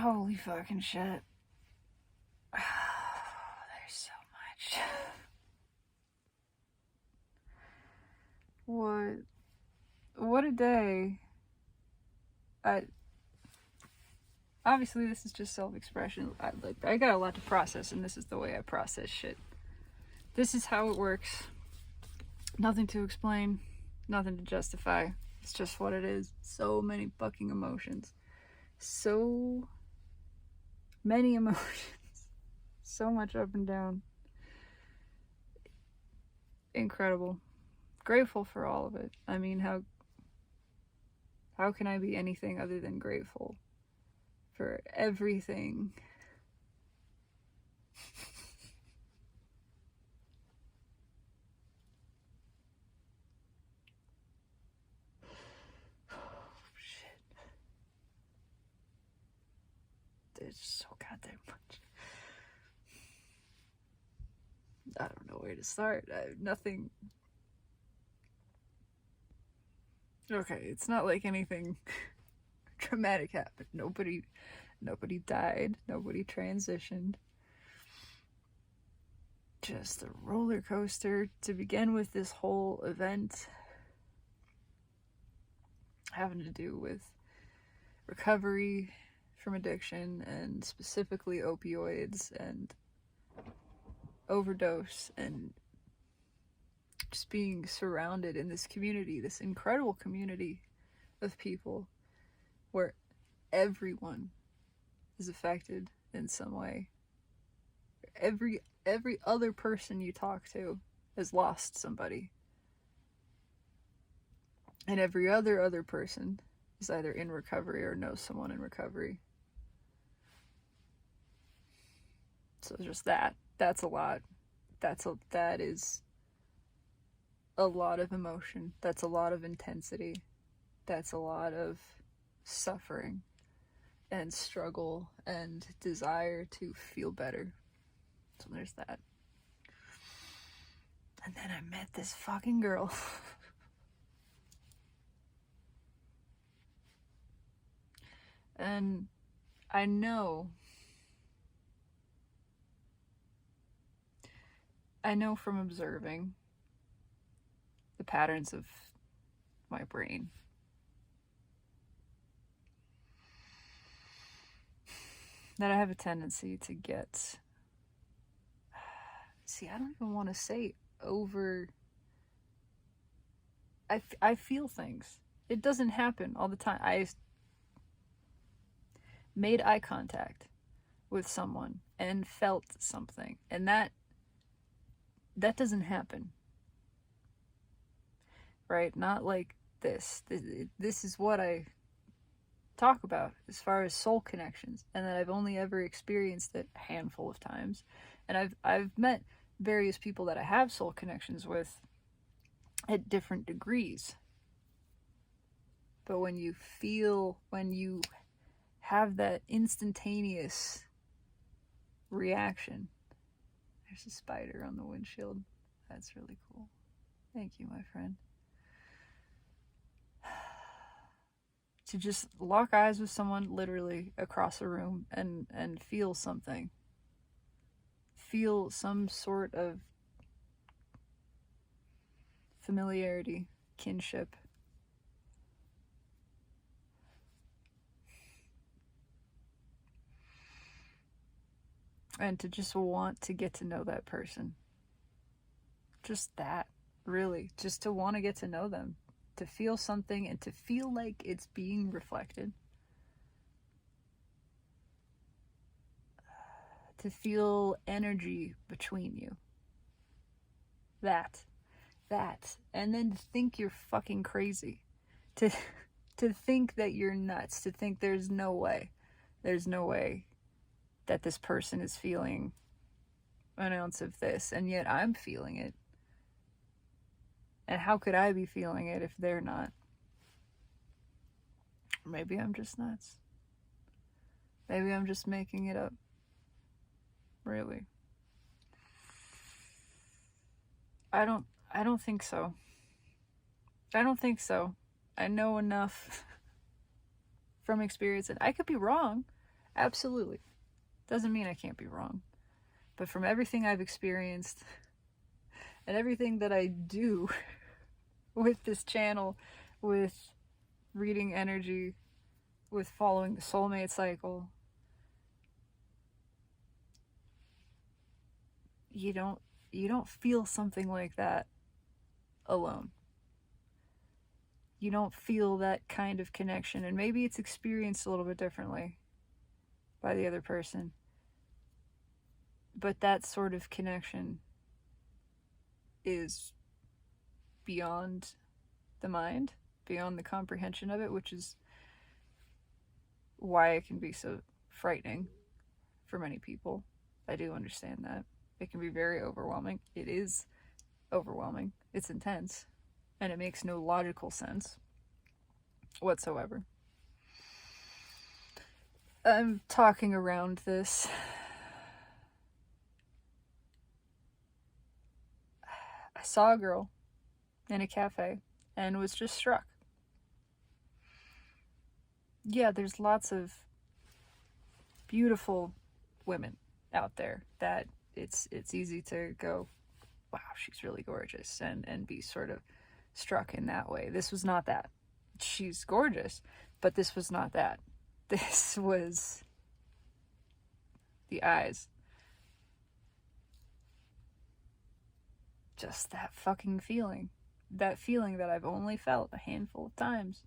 Holy fucking shit. There's so much. What a day. Obviously this is just self-expression. I got a lot to process, and this is the way I process shit. This is how it works. Nothing to explain, nothing to justify. It's just what it is. So many fucking emotions. So many emotions. So much up and down. Incredible. Grateful for all of it. I mean, how can I be anything other than grateful for everything? There's so goddamn much. I don't know where to start. Nothing. Okay, it's not like anything traumatic happened. Nobody died. Nobody transitioned. Just a roller coaster to begin with. This whole event having to do with recovery from addiction, and specifically opioids and overdose, and just being surrounded in this community, this incredible community of people where everyone is affected in some way. Every other person you talk to has lost somebody, and every other person is either in recovery or knows someone in recovery. So just that's a lot. That is a lot of emotion. That's a lot of intensity. That's a lot of suffering and struggle and desire to feel better. So there's that. And then I met this fucking girl. And I know from observing the patterns of my brain that I have a tendency to get, I don't even want to say over. I feel things. It doesn't happen all the time. I made eye contact with someone and felt something, and that doesn't happen, right? Not like this. This is what I talk about as far as soul connections, and that I've only ever experienced it a handful of times, and I've met various people that I have soul connections with at different degrees. But when you have that instantaneous reaction. There's a spider on the windshield. That's really cool. Thank you, my friend. To just lock eyes with someone literally across a room and feel something. Feel some sort of familiarity, kinship. And to just want to get to know that person. Just that, really. Just to want to get to know them. To feel something and to feel like it's being reflected. To feel energy between you. That. And then to think you're fucking crazy. To think that you're nuts. To think there's no way that this person is feeling an ounce of this, and yet I'm feeling it. And how could I be feeling it if they're not? Maybe I'm just nuts. Maybe I'm just making it up. Really. I don't think so. I know enough from experience, and I could be wrong. Absolutely. Doesn't mean I can't be wrong. But from everything I've experienced and everything that I do with this channel, with reading energy, with following the soulmate cycle, you don't feel something like that alone. You don't feel that kind of connection, and maybe it's experienced a little bit differently by the other person. But that sort of connection is beyond the mind, beyond the comprehension of it, which is why it can be so frightening for many people. I do understand that. It can be very overwhelming. It is overwhelming. It's intense. And it makes no logical sense whatsoever. I'm talking around this. I saw a girl in a cafe and was just struck. Yeah, there's lots of beautiful women out there that it's easy to go, wow, she's really gorgeous, and be sort of struck in that way. This was not that. She's gorgeous, but this was not that. This was the eyes. Just that fucking feeling. That feeling that I've only felt a handful of times.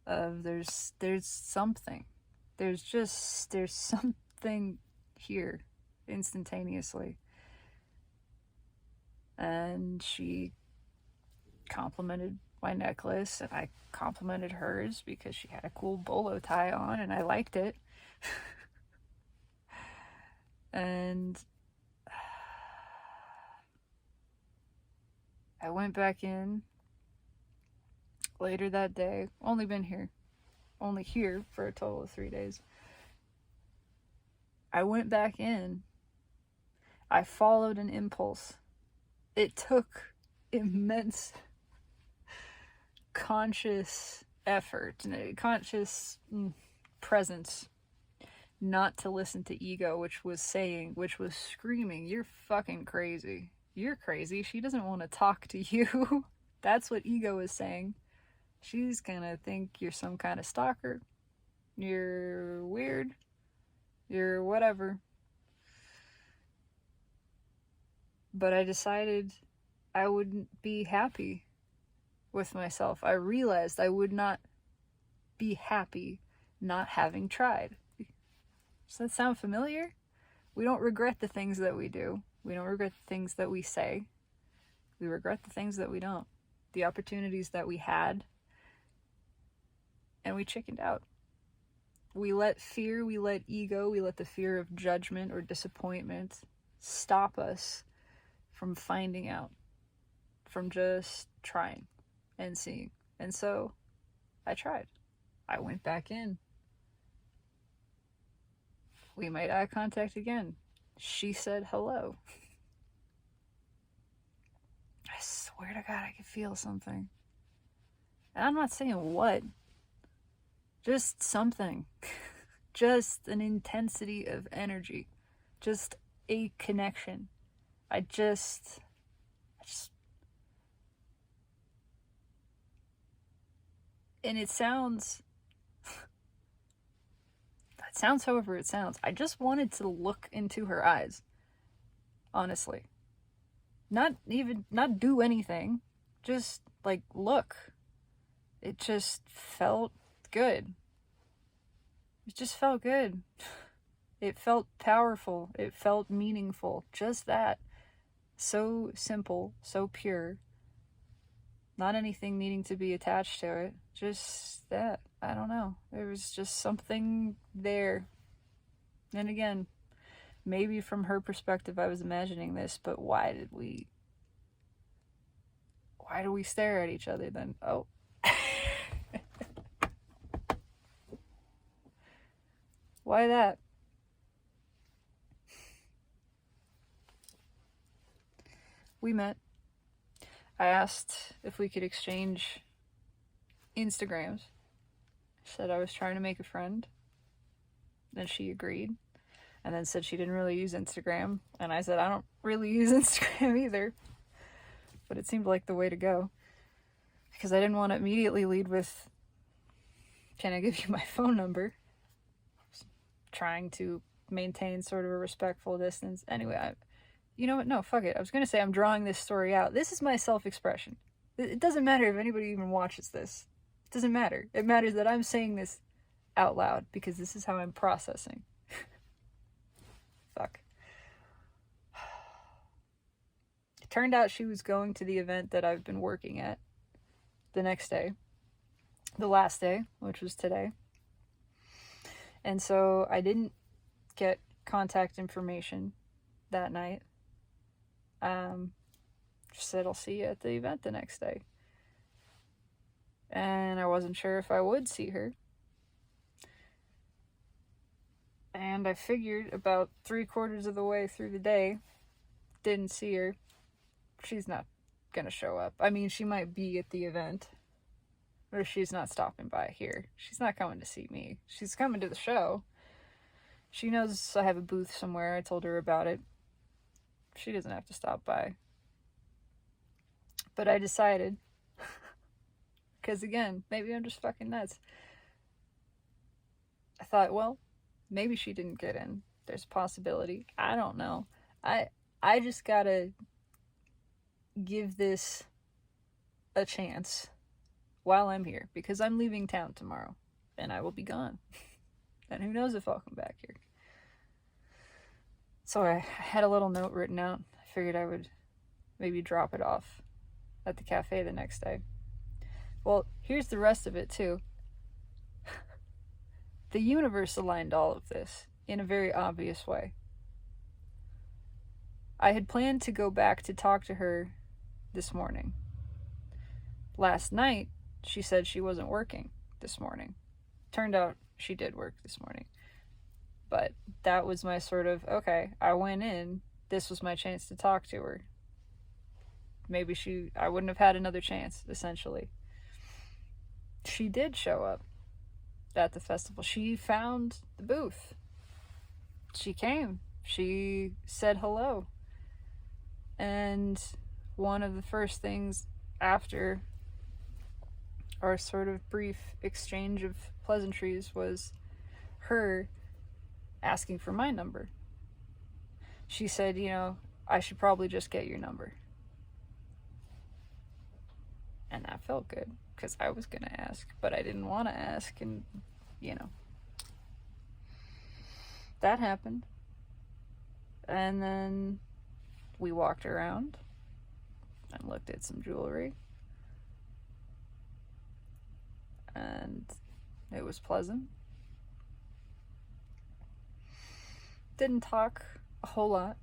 Of there's something. There's something here instantaneously. And she complimented my necklace, and I complimented hers because she had a cool bolo tie on, and I liked it. And I went back in later that day. Only here for a total of 3 days. I went back in. I followed an impulse. It took immense conscious effort and a conscious presence not to listen to ego, which was screaming, you're fucking crazy. You're crazy. She doesn't want to talk to you. That's what ego is saying. She's gonna think you're some kind of stalker. You're weird. You're whatever. But I decided I wouldn't be happy with myself. I realized I would not be happy not having tried. Does that sound familiar? We don't regret the things that we do. We don't regret the things that we say. We regret the things that we don't. The opportunities that we had, and we chickened out. We let fear, we let ego, we let the fear of judgment or disappointment stop us from finding out, from just trying and seeing. And so I tried. I went back in. We made eye contact again. She said hello. I swear to God, I could feel something. And I'm not saying what. Just something. Just an intensity of energy. Just a connection. I just and it sounds however it sounds. I just wanted to look into her eyes. Honestly. Not do anything. Just like look. It just felt good. It just felt good. It felt powerful. It felt meaningful. Just that. So simple, so pure. Not anything needing to be attached to it. Just that. I don't know. There was just something there. And again, maybe from her perspective I was imagining this, but why do we stare at each other then? Oh. Why that? We met. I asked if we could exchange Instagrams. I said I was trying to make a friend. And she agreed. And then said she didn't really use Instagram. And I said, I don't really use Instagram either. But it seemed like the way to go. Because I didn't want to immediately lead with, can I give you my phone number? Trying to maintain sort of a respectful distance. Anyway, you know what? No, fuck it. I was going to say I'm drawing this story out. This is my self-expression. It doesn't matter if anybody even watches this. It doesn't matter. It matters that I'm saying this out loud because this is how I'm processing. Fuck. It turned out she was going to the event that I've been working at the next day. The last day, which was today. And so I didn't get contact information that night. Just said I'll see you at the event the next day. And I wasn't sure if I would see her. And I figured about 3/4 of the way through the day, didn't see her. She's not gonna show up. I mean, she might be at the event. Or she's not stopping by here. She's not coming to see me. She's coming to the show. She knows I have a booth somewhere. I told her about it. She doesn't have to stop by. But I decided, because again, maybe I'm just fucking nuts. I thought, well, maybe she didn't get in. There's a possibility. I don't know. I just gotta give this a chance while I'm here, because I'm leaving town tomorrow and I will be gone. And who knows if I'll come back here. So I had a little note written out. I figured I would maybe drop it off at the cafe the next day. Well, here's the rest of it too. The universe aligned all of this in a very obvious way. I had planned to go back to talk to her this morning. Last night, she said she wasn't working this morning. Turned out she did work this morning. But that was my sort of, okay, I went in, this was my chance to talk to her. Maybe I wouldn't have had another chance, essentially. She did show up at the festival. She found the booth. She came. She said hello. And one of the first things after our sort of brief exchange of pleasantries was her asking for my number. She said, you know, I should probably just get your number. And that felt good, because I was going to ask, but I didn't want to ask, and, you know. That happened. And then we walked around and looked at some jewelry. And it was pleasant. Didn't talk a whole lot,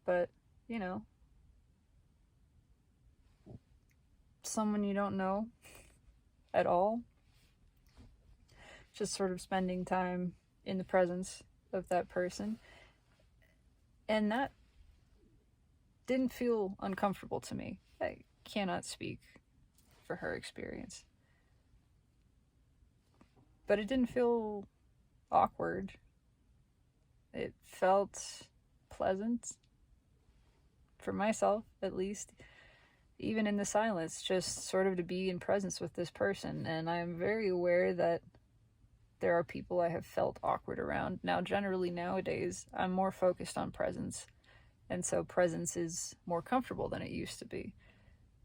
but, you know, someone you don't know at all, just sort of spending time in the presence of that person. And that didn't feel uncomfortable to me. I cannot speak for her experience. But it didn't feel awkward. It felt pleasant, for myself at least, even in the silence, just sort of to be in presence with this person. And I'm very aware that there are people I have felt awkward around. Now, generally nowadays, I'm more focused on presence, and so presence is more comfortable than it used to be.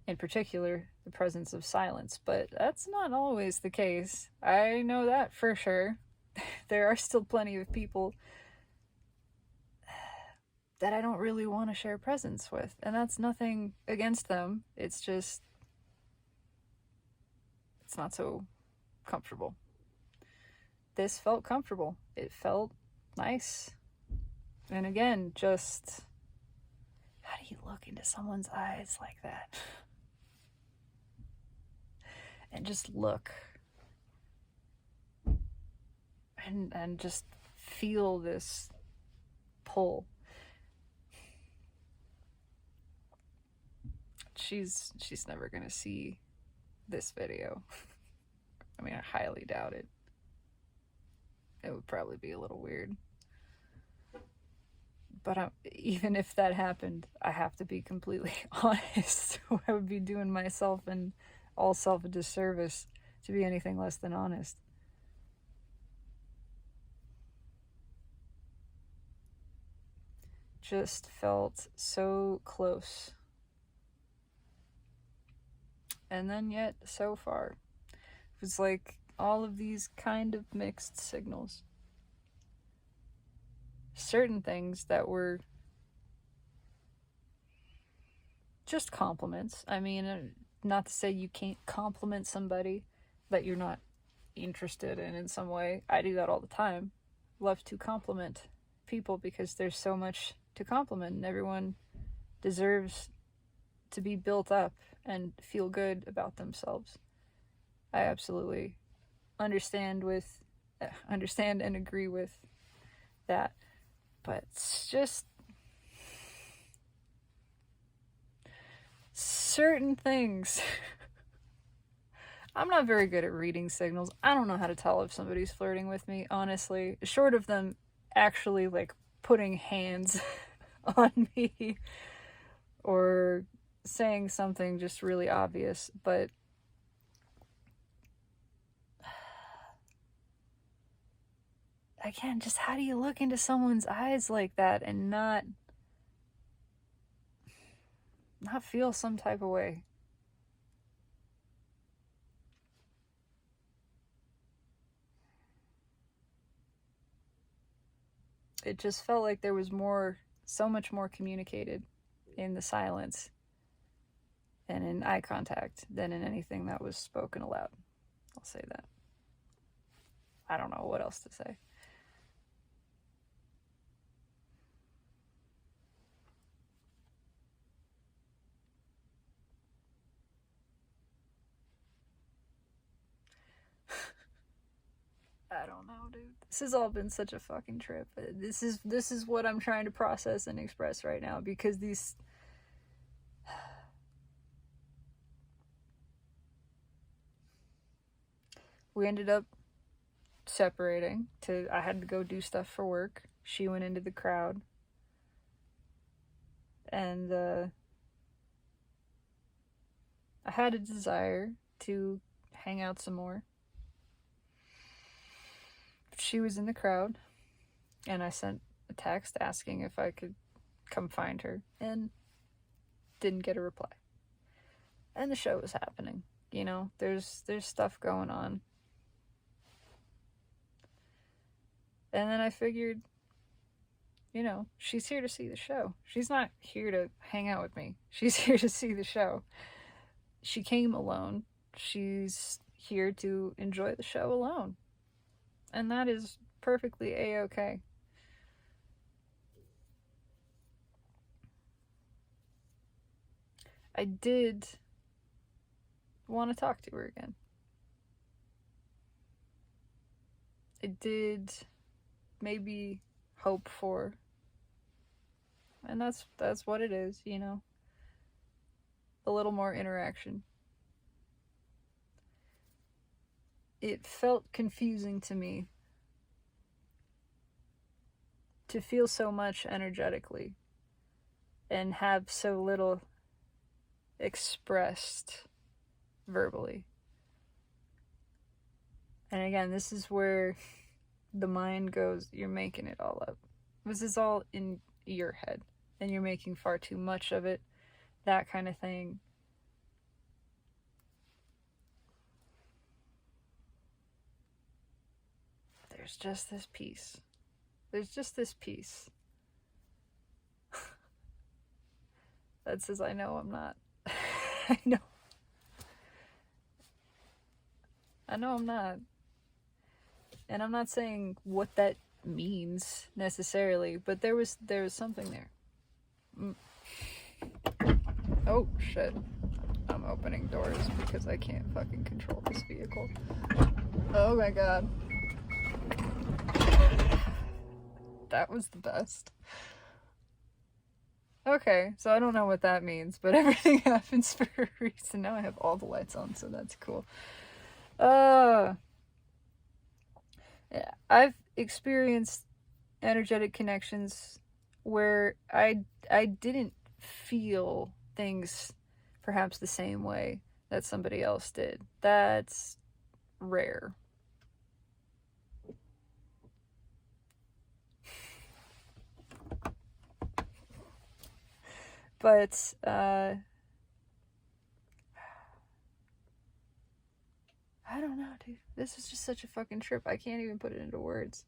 In particular, the presence of silence, but that's not always the case. I know that for sure. There are still plenty of people that I don't really want to share presence with, and that's nothing against them. It's just, it's not so comfortable. This felt comfortable. It felt nice. And again, just, how do you look into someone's eyes like that? And just look. And just feel this pull. She's never gonna see this video. I mean, I highly doubt it. it would probably be a little weird. But even if that happened, I have to be completely honest. I would be doing myself and all self a disservice to be anything less than honest. Just felt so close. And then yet so far. It was like all of these kind of mixed signals. Certain things that were just compliments. I mean, not to say you can't compliment somebody that you're not interested in some way. I do that all the time. Love to compliment people because there's so much to compliment, and everyone deserves to be built up and feel good about themselves. I absolutely understand and agree with that. But it's just certain things. I'm not very good at reading signals. I don't know how to tell if somebody's flirting with me, honestly. Short of them actually like putting hands on me or saying something just really obvious, but again, just how do you look into someone's eyes like that and not feel some type of way? It just felt like there was so much more communicated in the silence and in eye contact than in anything that was spoken aloud. I'll say that. I don't know what else to say. I don't know, dude. This has all been such a fucking trip. This is what I'm trying to process and express right now, because we ended up separating. I had to go do stuff for work. She went into the crowd. And I had a desire to hang out some more. She was in the crowd, and I sent a text asking if I could come find her, and didn't get a reply. And the show was happening, you know, there's stuff going on. And then I figured, you know, she's here to see the show. She's not here to hang out with me. She's here to see the show. She came alone. She's here to enjoy the show alone. And that is perfectly a-okay. I did want to talk to her again. I did maybe hope for, and that's what it is, you know, a little more interaction. It felt confusing to me to feel so much energetically and have so little expressed verbally. And again, this is where the mind goes, you're making it all up. This is all in your head, and you're making far too much of it, that kind of thing. There's just this piece. That says, I know I'm not. I know I'm not. And I'm not saying what that means necessarily, but there was something there. Oh shit. I'm opening doors because I can't fucking control this vehicle. Oh my god. That was the best. Okay, so I don't know what that means, but everything happens for a reason. Now I have all the lights on, so that's cool. Yeah, experienced energetic connections where I didn't feel things perhaps the same way that somebody else did. That's rare. But I don't know, dude. This was just such a fucking trip. I can't even put it into words.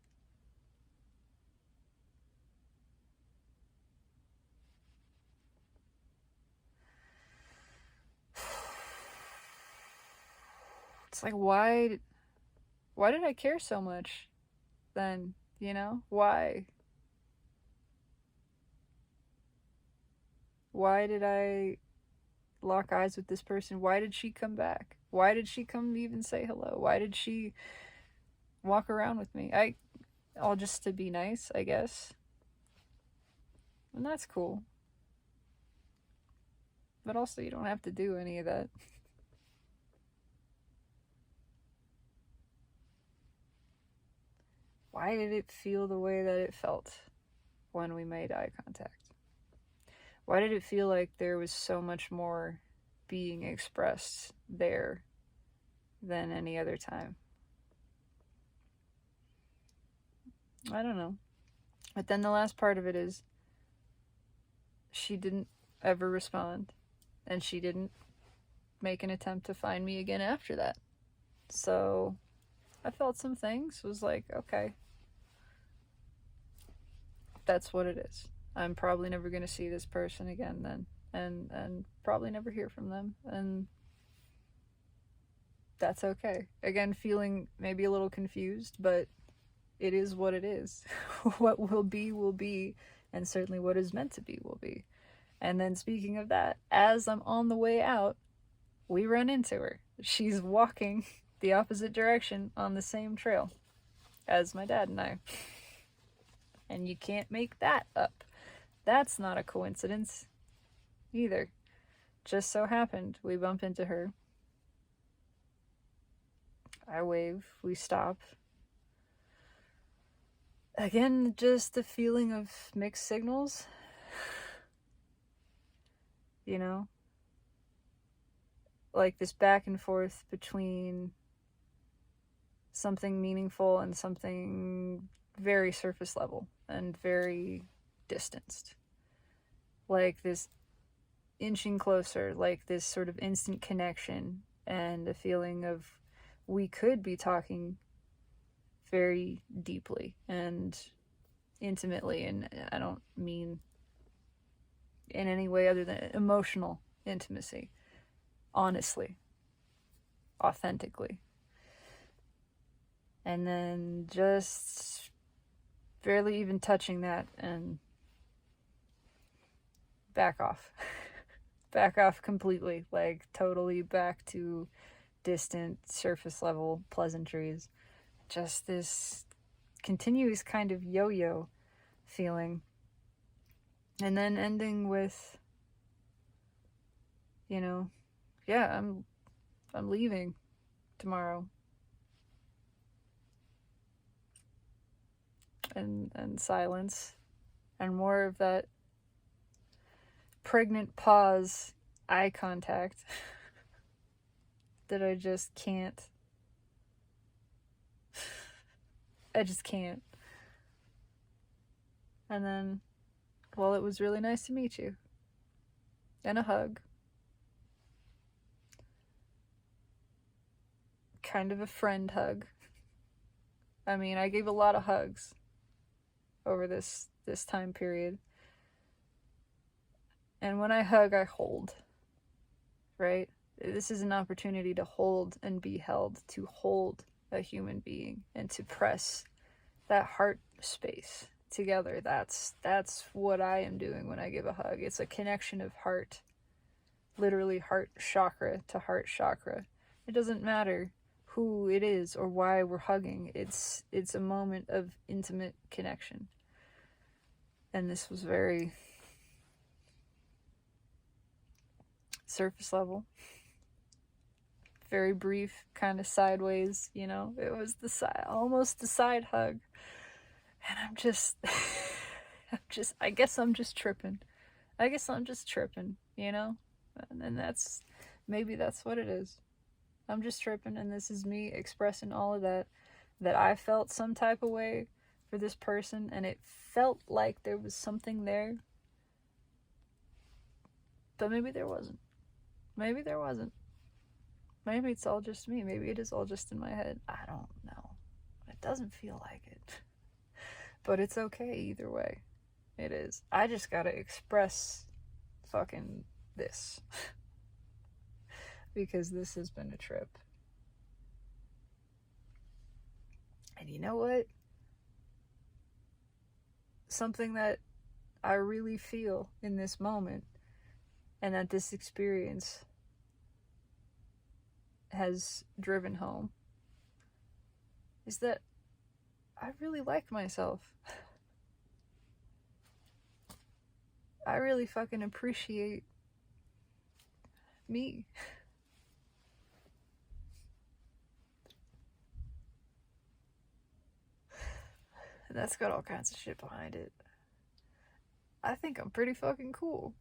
It's like, why did I care so much then, you know? Why did I lock eyes with this person? Why did she come back? Why did she come even say hello? Why did she walk around with me? All just to be nice, I guess. And that's cool. But also, you don't have to do any of that. Why did it feel the way that it felt when we made eye contact? Why did it feel like there was so much more being expressed there than any other time? I don't know. But then the last part of it is she didn't ever respond, and she didn't make an attempt to find me again after that. So I felt some things. Was like, okay, that's what it is. I'm probably never going to see this person again then, and probably never hear from them, and that's okay. Again, feeling maybe a little confused, but it is what it is. What will be, and certainly what is meant to be will be. And then speaking of that, as I'm on the way out, we run into her. She's walking the opposite direction on the same trail as my dad and I. And you can't make that up. That's not a coincidence either. Just so happened we bump into her. I wave, we stop. Again, just the feeling of mixed signals. You know? Like this back and forth between something meaningful and something very surface level and very distanced. Like this inching closer, like this sort of instant connection and a feeling of we could be talking very deeply and intimately, and I don't mean in any way other than emotional intimacy, honestly, authentically. And then just barely even touching that and back off. Back off completely, like totally back to distant surface level pleasantries. Just this continuous kind of yo-yo feeling. And then ending with, you know, yeah, I'm leaving tomorrow. And silence. And more of that pregnant pause, eye contact that I just can't. I just can't. And then, well, it was really nice to meet you. And a hug. Kind of a friend hug. I mean, I gave a lot of hugs over this time period. And when I hug, I hold. Right? This is an opportunity to hold and be held, to hold a human being and to press that heart space together. That's what I am doing when I give a hug. It's a connection of heart, literally heart chakra to heart chakra. It doesn't matter who it is or why we're hugging. It's a moment of intimate connection. And this was very surface level, very brief, kind of sideways, you know. It was almost the side hug. And I'm just, I guess I'm just tripping. You know? And maybe that's what it is. I'm just tripping, and this is me expressing all of that I felt some type of way for this person, and it felt like there was something there. But maybe there wasn't. Maybe it's all just me. Maybe it is all just in my head. I don't know. It doesn't feel like it. But it's okay either way. It is. I just gotta express fucking this. Because this has been a trip. And you know what? Something that I really feel in this moment, and that this experience has driven home, is that I really like myself. I really fucking appreciate me. And that's got all kinds of shit behind it. I think I'm pretty fucking cool.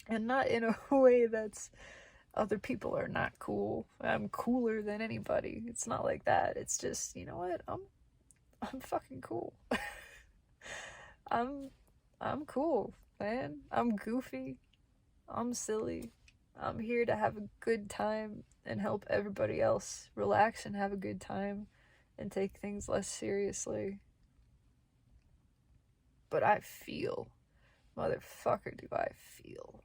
And not in a way that's other people are not cool. I'm cooler than anybody. It's not like that. It's just, you know what? I'm fucking cool. I'm cool, man. I'm goofy. I'm silly. I'm here to have a good time and help everybody else relax and have a good time and take things less seriously. But I feel, motherfucker, do I feel.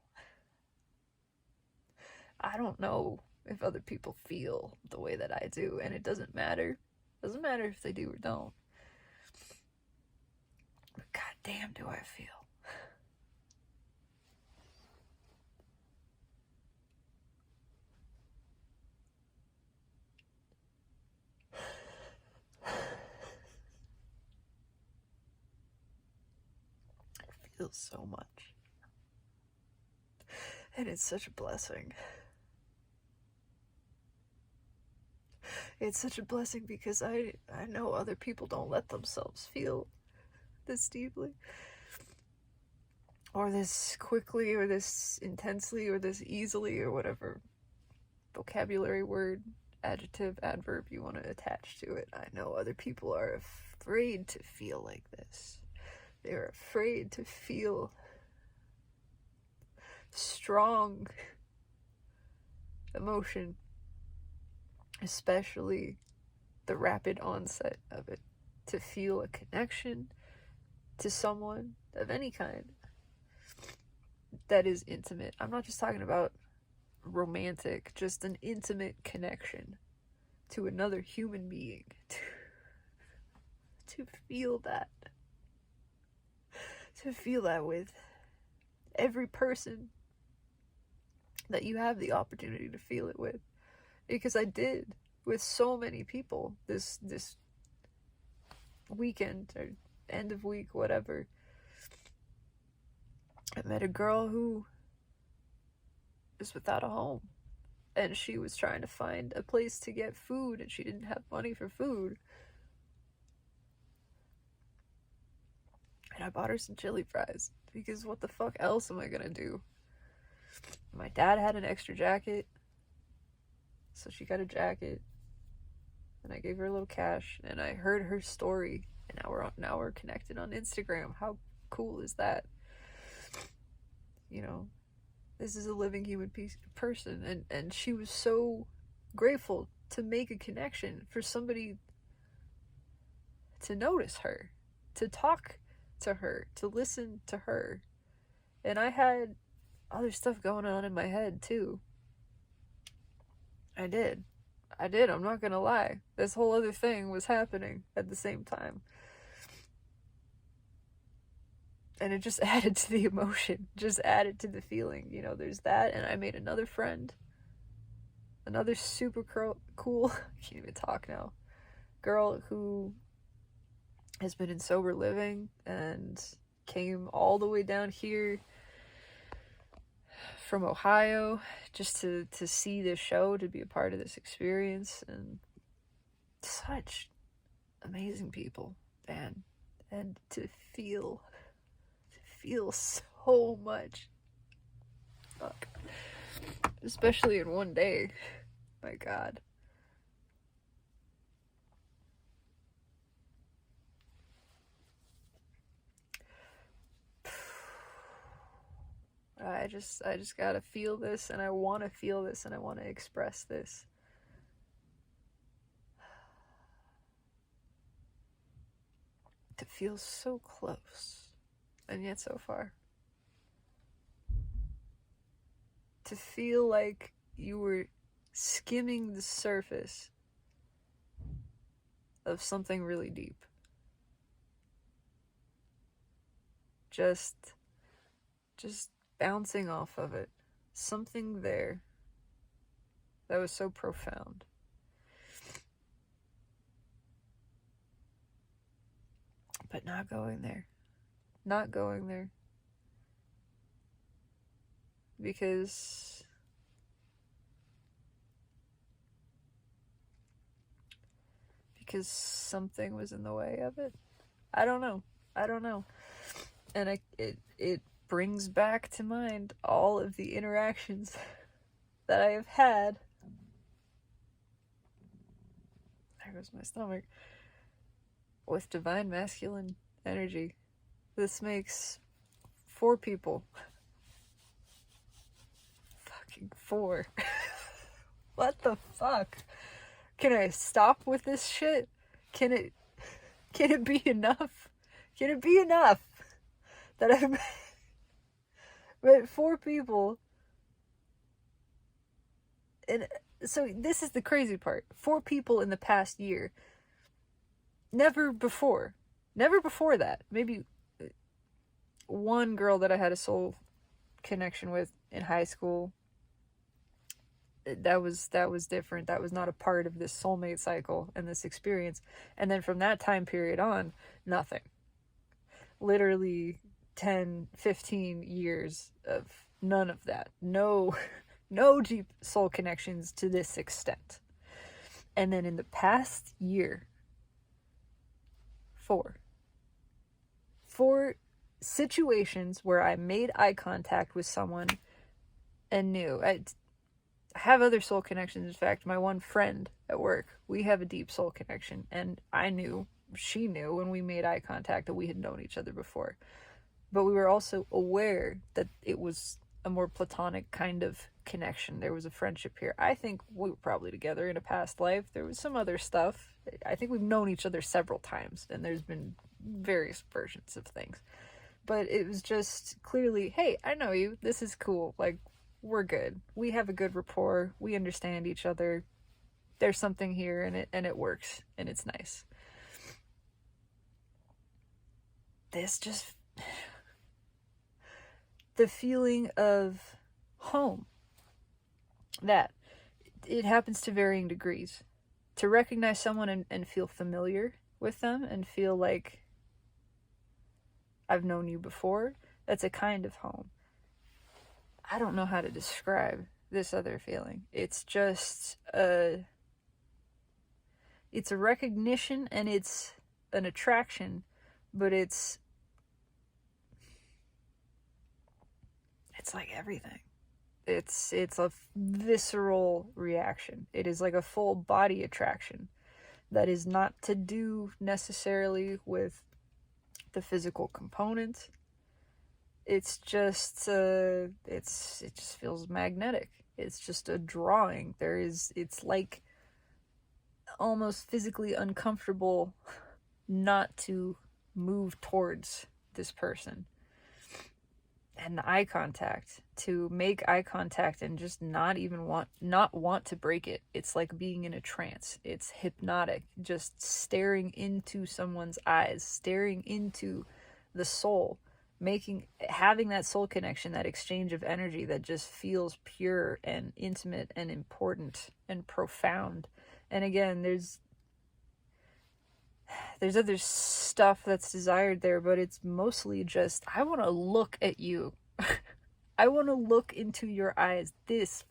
I don't know if other people feel the way that I do, and it doesn't matter. It doesn't matter if they do or don't. But goddamn do I feel. It feels so much. And it's such a blessing. It's such a blessing because I know other people don't let themselves feel this deeply, or this quickly, or this intensely, or this easily, or whatever vocabulary, word, adjective, adverb you want to attach to it. I know other people are afraid to feel like this. They're afraid to feel strong emotion, especially the rapid onset of it, to feel a connection to someone of any kind that is intimate. I'm not just talking about romantic, just an intimate connection to another human being. To feel that. To feel that with every person that you have the opportunity to feel it with. Because I did with so many people this weekend or end of week, whatever. I met a girl who was without a home, and she was trying to find a place to get food, and she didn't have money for food. And I bought her some chili fries, because what the fuck else am I gonna do? My dad had an extra jacket, so she got a jacket, and I gave her a little cash, and I heard her story, and now we're connected on Instagram. How cool is that? You know, this is a living human person, and she was so grateful to make a connection, for somebody to notice her, to talk to her, to listen to her. And I had other stuff going on in my head too. I did. I'm not gonna lie. This whole other thing was happening at the same time. And it just added to the emotion, just added to the feeling. You know, there's that, and I made another friend. Another super cool, I can't even talk now, girl who has been in sober living and came all the way down here from Ohio just to see this show, to be a part of this experience. And such amazing people, man. and to feel so much. Fuck. Especially in one day. My God. I just gotta feel this, and I want to feel this, and I want to express this. To feel so close, and yet so far. To feel like you were skimming the surface of something really deep. Just bouncing off of it. Something there that was so profound. But not going there. Not going there. Because something was in the way of it. I don't know. And it brings back to mind all of the interactions that I have had. There goes my stomach. With divine masculine energy. This makes 4 people. Fucking 4. What the fuck? Can I stop with this shit? Can it be enough? Can it be enough that I've met 4 people? And so this is the crazy part. 4 people in the past year. Never before that. Maybe one girl that I had a soul connection with in high school. That was different. That was not a part of this soulmate cycle and this experience. And then from that time period on, nothing. Literally 10, 15 years of none of that. No deep soul connections to this extent. And then in the past year, 4 situations where I made eye contact with someone and knew. I have other soul connections. In fact, my one friend at work, we have a deep soul connection, and she knew when we made eye contact that we had known each other before. But we were also aware that it was a more platonic kind of connection. There was a friendship here. I think we were probably together in a past life. There was some other stuff. I think we've known each other several times, and there's been various versions of things. But it was just clearly, hey, I know you. This is cool. Like, we're good. We have a good rapport. We understand each other. There's something here, and it works, and it's nice. This just... the feeling of home. That. It happens to varying degrees. To recognize someone and feel familiar with them and feel like I've known you before, that's a kind of home. I don't know how to describe this other feeling. It's just it's a recognition and it's an attraction, but it's like everything. It's a visceral reaction. It is like a full body attraction that is not to do necessarily with the physical component. It's just it just feels magnetic. It's just a drawing. It's like almost physically uncomfortable not to move towards this person. And the eye contact, to make eye contact and just not want to break it. It's like being in a trance. It's hypnotic, just staring into someone's eyes, staring into the soul, having that soul connection, that exchange of energy that just feels pure and intimate and important and profound. And again, there's other stuff that's desired there, but it's mostly just, I want to look at you. I want to look into your eyes. This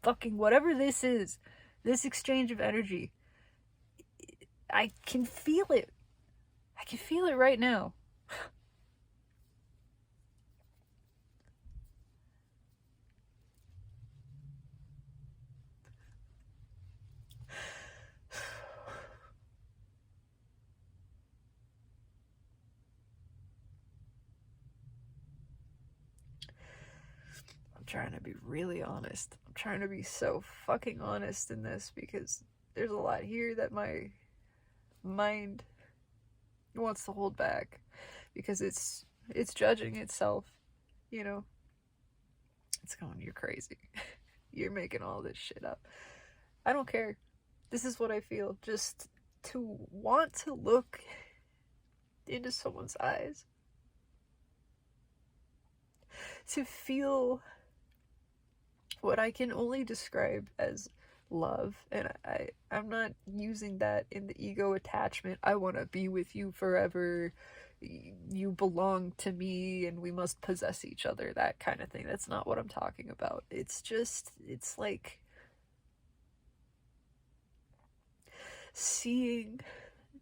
fucking whatever this is, this exchange of energy, I can feel it I can feel it right now. I'm trying to be really honest. I'm trying to be so fucking honest in this because there's a lot here that my mind wants to hold back because it's judging itself, you know. It's going, you're crazy. You're making all this shit up. I don't care. This is what I feel. Just to want to look into someone's eyes, to feel what I can only describe as love, and I'm not using that in the ego attachment, I want to be with you forever, you belong to me and we must possess each other, that kind of thing. That's not what I'm talking about. It's just, it's like seeing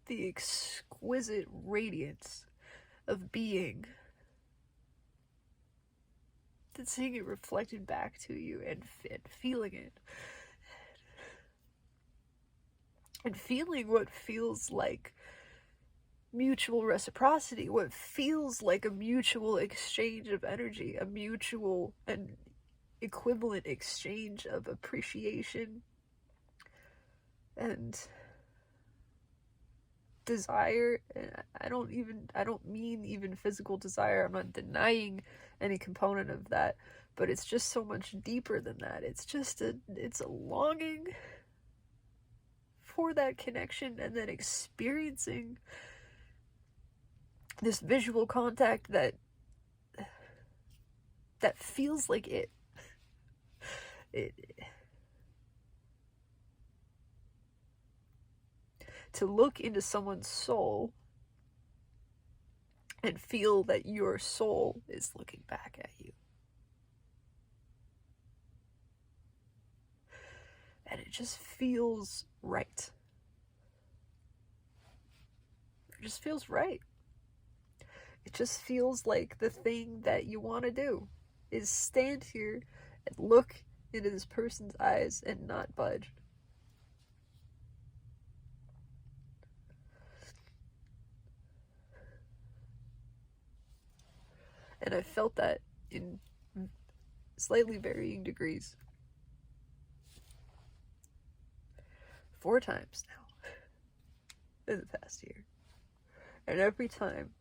the exquisite radiance of being, and seeing it reflected back to you and feeling it. And feeling what feels like mutual reciprocity, what feels like a mutual exchange of energy, a mutual and equivalent exchange of appreciation and desire. And I don't mean even physical desire. I'm not denying any component of that, but it's just so much deeper than that. It's just it's a longing for that connection, and then experiencing this visual contact that feels like it to look into someone's soul and feel that your soul is looking back at you. And it just feels right. It just feels right. It just feels like the thing that you want to do is stand here and look into this person's eyes and not budge. And I felt that in slightly varying degrees 4 times now in the past year. And every time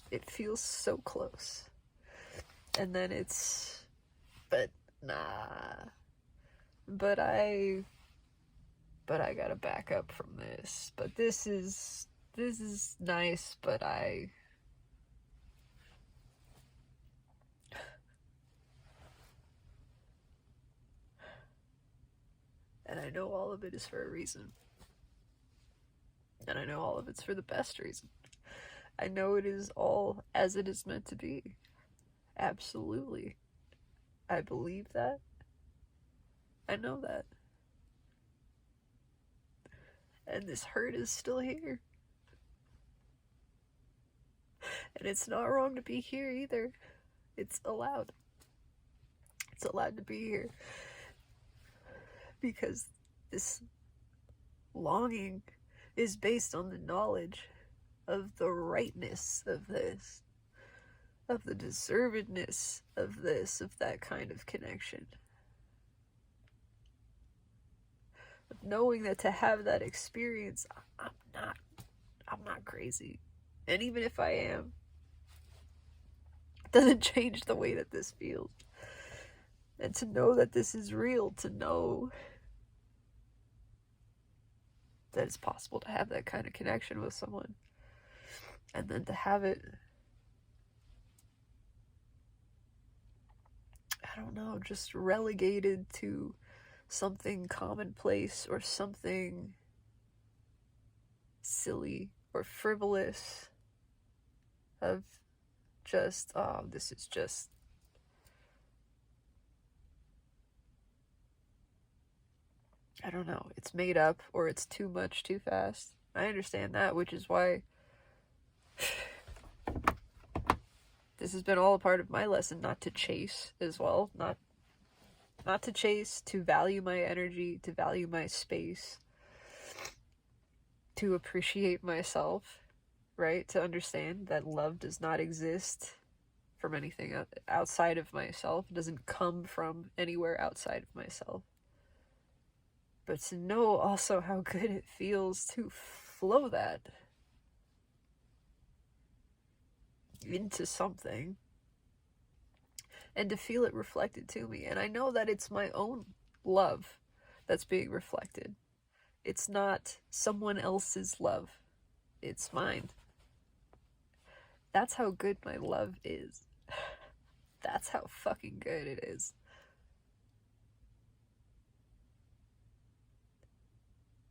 it feels so close. And then it's, but nah. But I gotta back up from this. But this is nice, but and I know all of it is for a reason. And I know all of it's for the best reason. I know it is all as it is meant to be. Absolutely. I believe that. I know that. And this hurt is still here. And it's not wrong to be here either. It's allowed. It's allowed to be here. Because this longing is based on the knowledge of the rightness of this, of the deservedness of this, of that kind of connection. Of knowing that to have that experience, I'm not crazy. And even if I am, it doesn't change the way that this feels. And to know that this is real, to know that it's possible to have that kind of connection with someone. And then to have it, I don't know, just relegated to something commonplace or something silly or frivolous, of just, oh, this is just, I don't know, it's made up or it's too much too fast. I understand that, which is why This has been all a part of my lesson, not to chase as well, not to chase, to value my energy, to value my space, to appreciate myself, right? To understand that love does not exist from anything outside of myself. It doesn't come from anywhere outside of myself. But to know also how good it feels to flow that into something and to feel it reflected to me. And I know that it's my own love that's being reflected. It's not someone else's love. It's mine. That's how good my love is. That's how fucking good it is.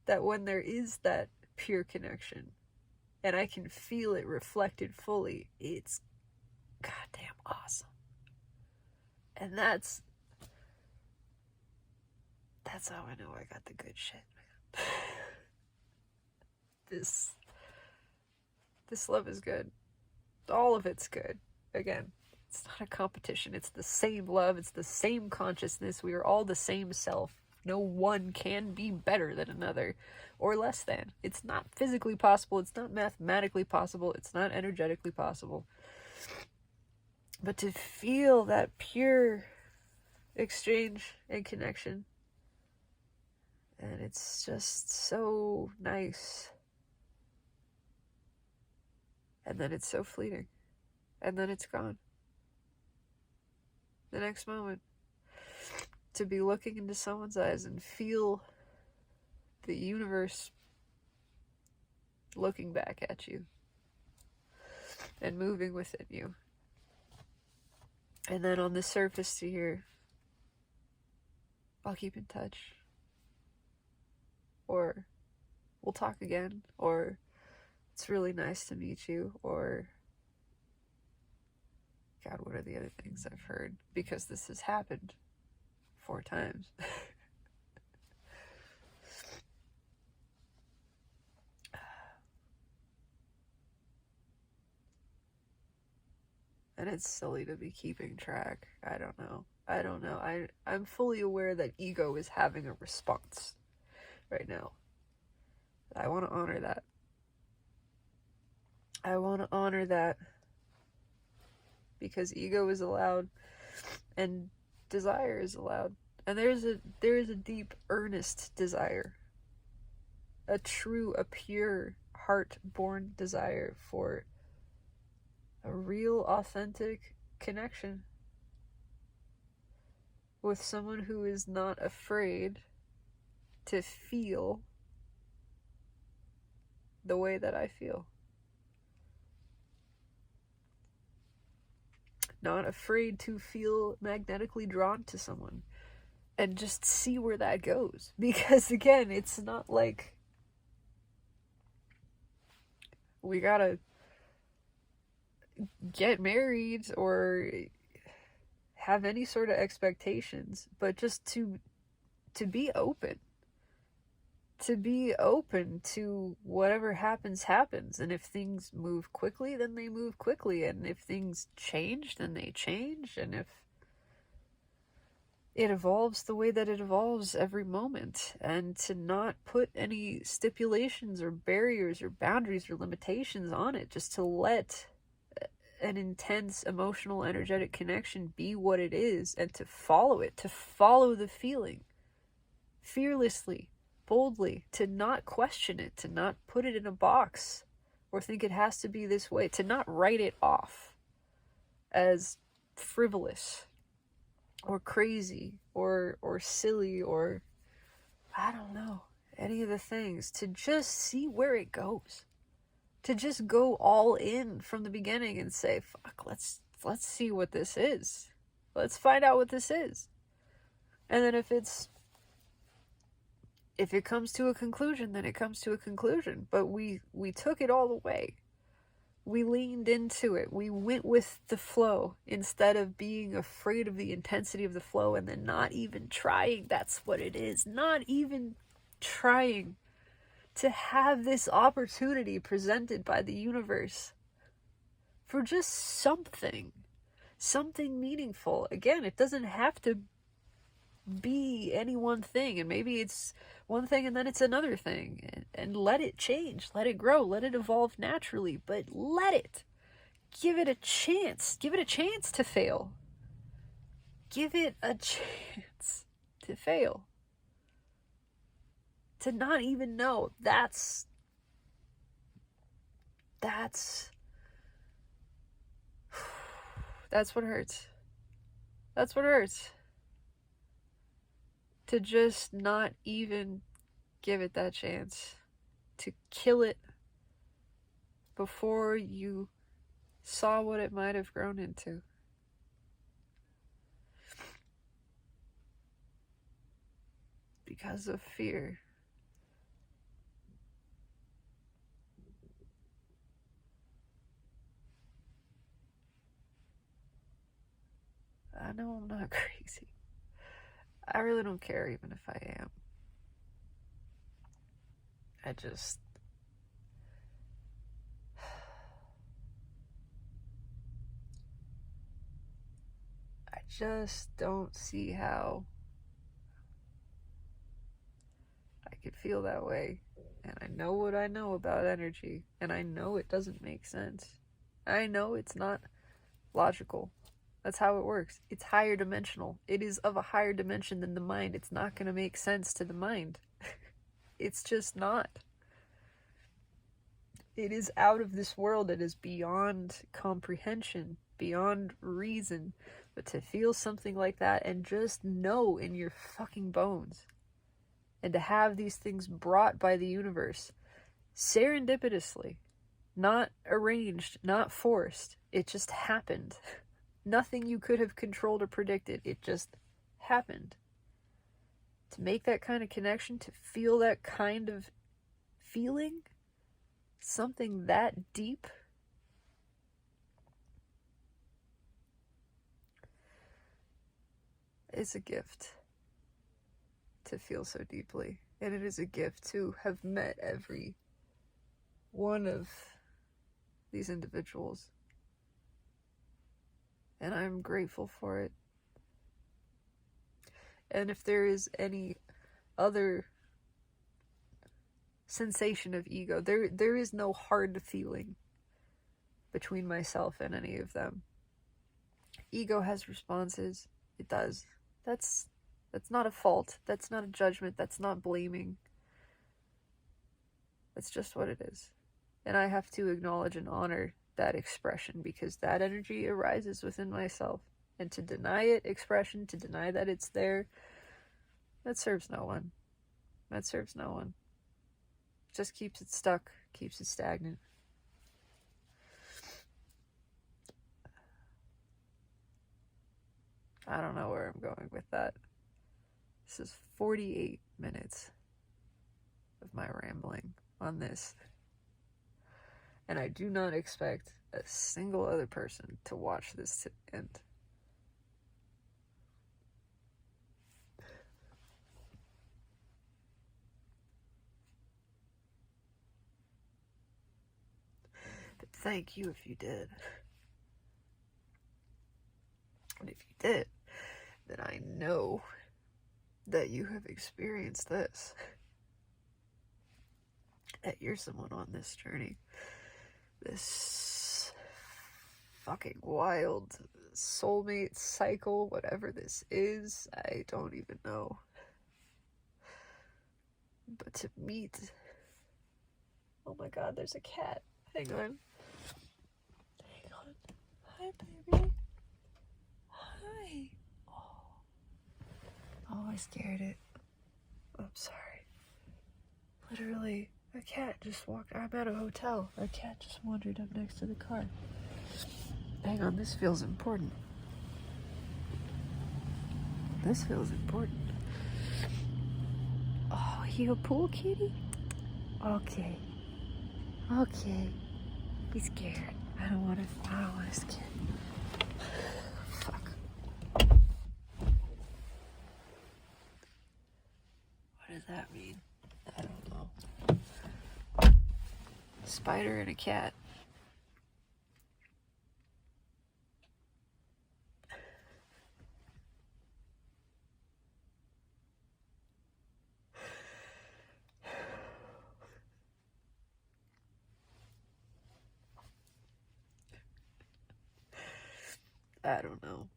That when there is that pure connection and I can feel it reflected fully, it's goddamn awesome. And that's how I know I got the good shit, man. This love is good. All of it's good. Again, it's not a competition. It's the same love. It's the same consciousness. We are all the same self. No one can be better than another or less than. It's not physically possible. It's not mathematically possible. It's not energetically possible. But to feel that pure exchange and connection, and it's just so nice. And then it's so fleeting. And then it's gone. The next moment. To be looking into someone's eyes and feel the universe looking back at you and moving within you. And then on the surface to hear, I'll keep in touch. Or we'll talk again. Or it's really nice to meet you. Or God, what are the other things I've heard? Because this has happened 4 times. And it's silly to be keeping track. I don't know. I'm fully aware that ego is having a response right now. I want to honor that. I want to honor that because ego is allowed and desire is allowed. And there is a deep, earnest desire. A pure, heart-born desire for a real, authentic connection with someone who is not afraid to feel the way that I feel. Not afraid to feel magnetically drawn to someone and just see where that goes. Because again, it's not like we gotta get married or have any sort of expectations, but just to be open. To be open to whatever happens. And if things move quickly, then they move quickly. And if things change, then they change. And if it evolves the way that it evolves every moment. And to not put any stipulations or barriers or boundaries or limitations on it. Just to let an intense emotional, energetic connection be what it is. And to follow it. To follow the feeling. Fearlessly. Boldly, to not question it, to not put it in a box or think it has to be this way, to not write it off as frivolous or crazy or silly or I don't know, any of the things, to just see where it goes, to just go all in from the beginning and say, fuck, let's see what this is. Let's find out what this is. And then if it comes to a conclusion, then it comes to a conclusion. But we took it all the way. We leaned into it. We went with the flow instead of being afraid of the intensity of the flow and then not even trying. That's what it is. Not even trying to have this opportunity presented by the universe for just something meaningful. Again, it doesn't have to be any one thing, and maybe it's one thing and then it's another thing, and let it change, let it grow, let it evolve naturally, but give it a chance to fail. Give it a chance to fail. To not even know. That's what hurts. That's what hurts. To just not even give it that chance. To kill it before you saw what it might have grown into. Because of fear. I know I'm not crazy. I really don't care even if I am. I just don't see how I could feel that way. And I know what I know about energy, and I know it doesn't make sense. I know it's not logical. That's how it works. It's higher dimensional. It is of a higher dimension than the mind. It's not going to make sense to the mind. It's just not. It is out of this world. It is beyond comprehension, beyond reason. But to feel something like that and just know in your fucking bones, and to have these things brought by the universe serendipitously, not arranged, not forced, it just happened. Nothing you could have controlled or predicted. It just happened. To make that kind of connection, to feel that kind of feeling, something that deep, is a gift. To feel so deeply. And it is a gift to have met every one of these individuals. And I'm grateful for it. And if there is any other sensation of ego, there is no hard feeling between myself and any of them. Ego has responses. It does. That's not a fault. That's not a judgment. That's not blaming. That's just what it is. And I have to acknowledge and honor that expression, because that energy arises within myself. And to deny it expression, to deny that it's there, that serves no one. That serves no one. Just keeps it stuck, keeps it stagnant. I don't know where I'm going with that. This is 48 minutes of my rambling on this. And I do not expect a single other person to watch this to end. But thank you if you did. And if you did, then I know that you have experienced this. That you're someone on this journey. This fucking wild soulmate cycle, whatever this is, I don't even know. But to meet... Oh my god, there's a cat. Hang on. Hang on. Hi, baby. Hi. Oh, I scared it. I'm sorry. Literally, a cat just walked. I'm at a hotel. A cat just wandered up next to the car. Hang on, this feels important. This feels important. Oh, you a pool kitty? Okay. Okay. He's scared. I don't want to scare him. Fuck. What does that mean? I don't know. Spider and a cat. I don't know.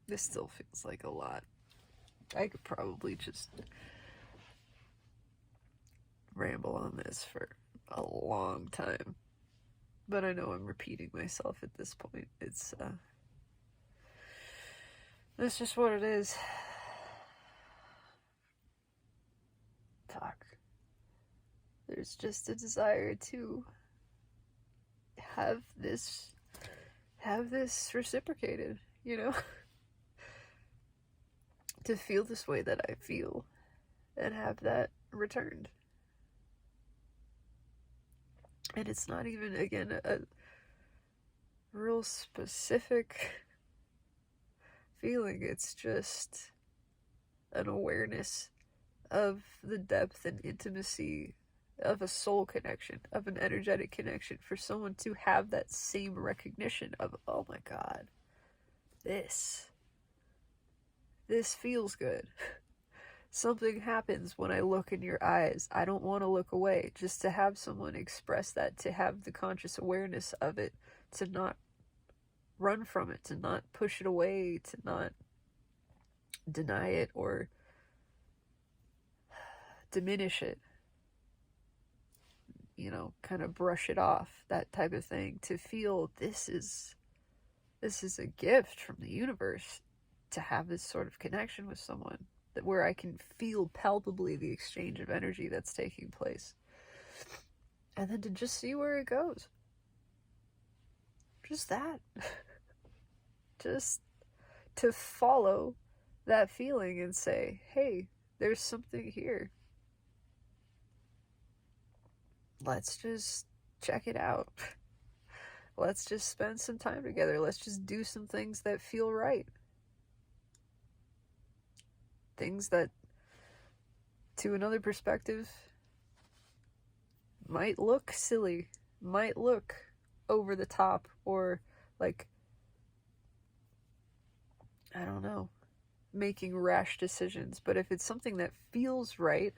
This still feels like a lot. I could probably just ramble on this for a long time. But I know I'm repeating myself at this point. That's just what it is. Fuck. There's just a desire to have this reciprocated, you know? To feel this way that I feel and have that returned. And it's not even, again, a real specific feeling. It's just an awareness of the depth and intimacy of a soul connection, of an energetic connection, for someone to have that same recognition of, oh my God, this feels good. Something happens when I look in your eyes. I don't want to look away. Just to have someone express that, to have the conscious awareness of it, to not run from it, to not push it away, to not deny it or diminish it, you know, kind of brush it off, that type of thing. To feel this is a gift from the universe, to have this sort of connection with someone, that where I can feel palpably the exchange of energy that's taking place, and then to just see where it goes. Just that. Just to follow that feeling and say, hey, there's something here. Let's just check it out. Let's just spend some time together. Let's just do some things that feel right. Things that, to another perspective, might look silly, might look over the top, or like, I don't know, making rash decisions. But if it's something that feels right,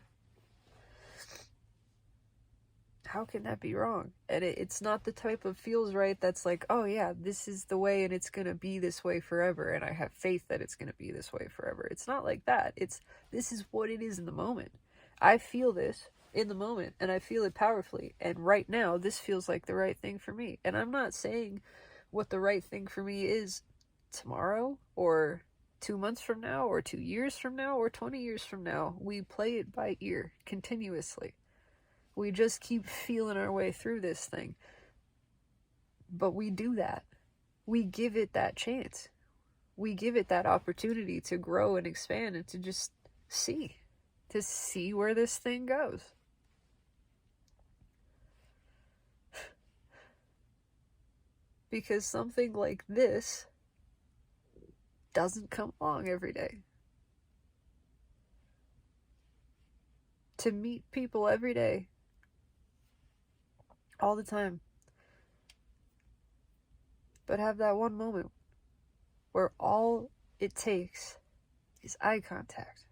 how can that be wrong? And it's not the type of feels right that's like, oh yeah, this is the way and it's going to be this way forever, and I have faith that it's going to be this way forever. It's not like that. This is what it is in the moment. I feel this in the moment, and I feel it powerfully, and right now this feels like the right thing for me. And I'm not saying what the right thing for me is tomorrow, or 2 months from now, or 2 years from now, or 20 years from now. We play it by ear continuously. We just keep feeling our way through this thing. But we do that. We give it that chance. We give it that opportunity to grow and expand, and to just see. To see where this thing goes. Because something like this doesn't come along every day. To meet people every day, all the time, but have that one moment where all it takes is eye contact.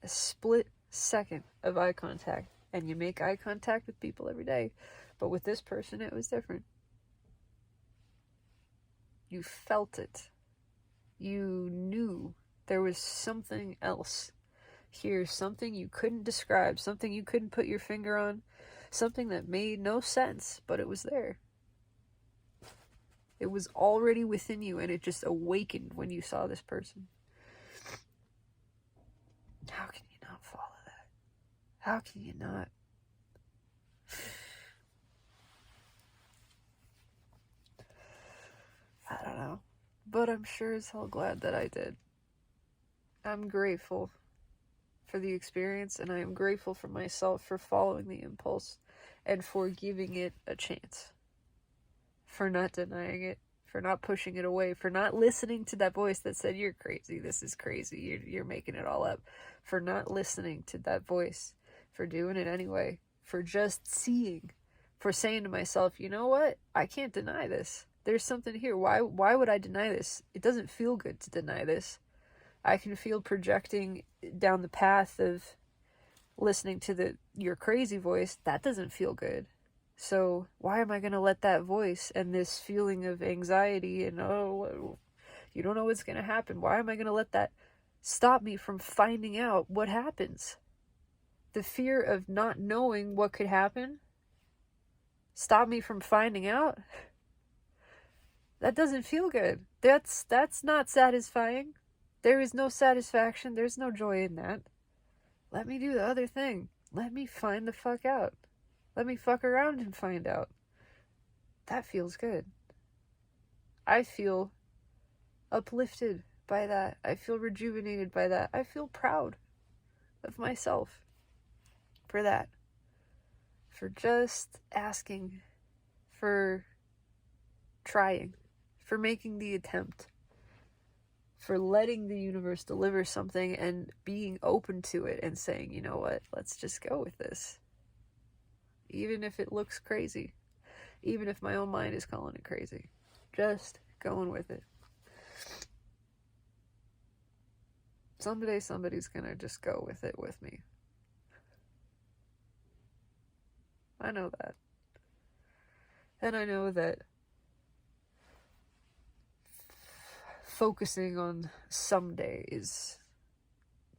A split second of eye contact. And you make eye contact with people every day, but with this person it was different. You felt it. You knew there was something else here, something you couldn't describe, something you couldn't put your finger on, something that made no sense, but it was there. It was already within you, and it just awakened when you saw this person. How can you not follow that? How can you not? I don't know. But I'm sure as hell glad that I did. I'm grateful for the experience, and I am grateful for myself for following the impulse and for giving it a chance. For not denying it, for not pushing it away, for not listening to that voice that said, you're crazy, this is crazy, you're making it all up. For not listening to that voice, for doing it anyway, for just seeing, for saying to myself, you know what, I can't deny this. There's something here. Why would I deny this? It doesn't feel good to deny this. I can feel projecting down the path of listening to your crazy voice. That doesn't feel good. So why am I going to let that voice and this feeling of anxiety and, oh, you don't know what's going to happen? Why am I going to let that stop me from finding out what happens? The fear of not knowing what could happen stop me from finding out? That doesn't feel good. That's not satisfying. There is no satisfaction. There's no joy in that. Let me do the other thing. Let me find the fuck out. Let me fuck around and find out. That feels good. I feel uplifted by that. I feel rejuvenated by that. I feel proud of myself for that. For just asking, for trying, for making the attempt, for letting the universe deliver something and being open to it and saying, you know what, let's just go with this. Even if it looks crazy, even if my own mind is calling it crazy, just going with it. Someday somebody's gonna just go with it with me. I know that. And I know that focusing on someday is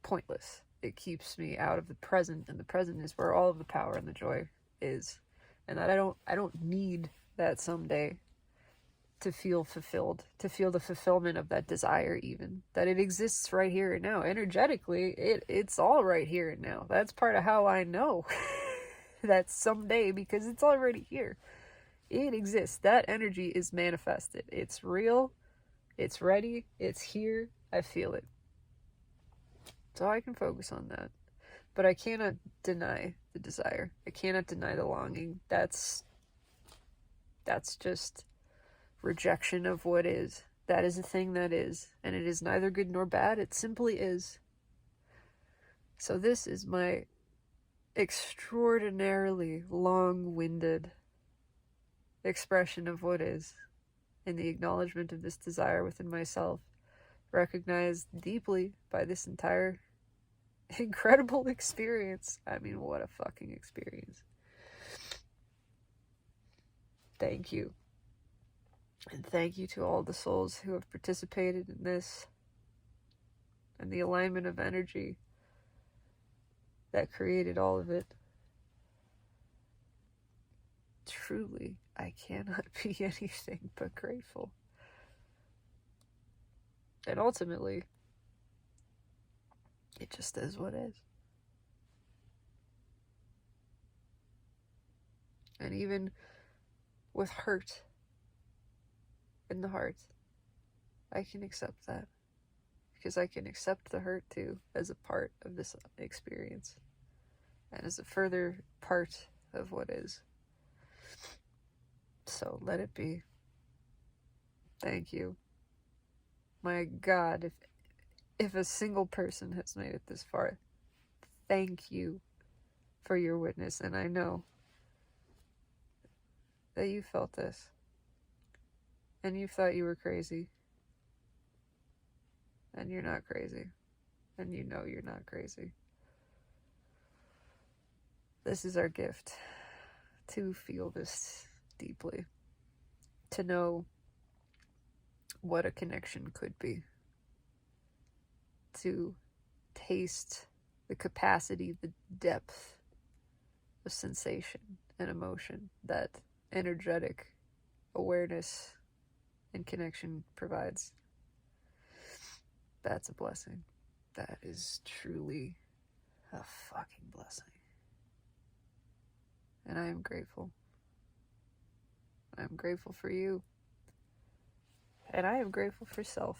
pointless. It keeps me out of the present, and the present is where all of the power and the joy is. And that I don't need that someday to feel fulfilled, to feel the fulfillment of that desire, even that it exists right here and now. Energetically, it's all right here and now. That's part of how I know that someday, because it's already here. It exists. That energy is manifested. It's real. It's ready. It's here. I feel it. So I can focus on that. But I cannot deny the desire. I cannot deny the longing. That's just rejection of what is. That is a thing that is. And it is neither good nor bad. It simply is. So this is my extraordinarily long-winded expression of what is, in the acknowledgement of this desire within myself, recognized deeply by this entire incredible experience. I mean, what a fucking experience. Thank you. And thank you to all the souls who have participated in this and the alignment of energy that created all of it. Truly, I cannot be anything but grateful. And ultimately, it just is what is. And even with hurt in the heart, I can accept that. Because I can accept the hurt too as a part of this experience. And as a further part of what is. So let it be. Thank you. My God, if a single person has made it this far, thank you for your witness. And I know that you felt this. And you thought you were crazy. And you're not crazy. And you know you're not crazy. This is our gift. To feel this deeply. To know what a connection could be. To taste the capacity, the depth of sensation and emotion that energetic awareness and connection provides. That's a blessing. That is truly a fucking blessing. And I am grateful. I am grateful for you. And I am grateful for self.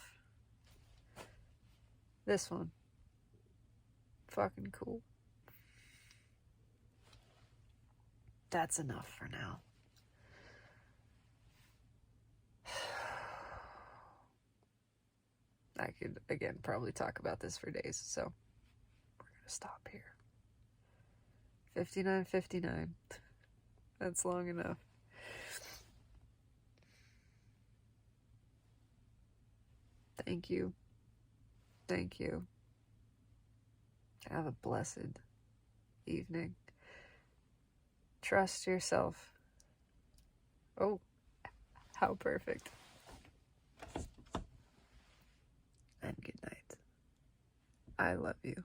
This one. Fucking cool. That's enough for now. I could, again, probably talk about this for days, so we're gonna stop here. 59:59. That's long enough. Thank you. Thank you. Have a blessed evening. Trust yourself. Oh, how perfect. And good night. I love you.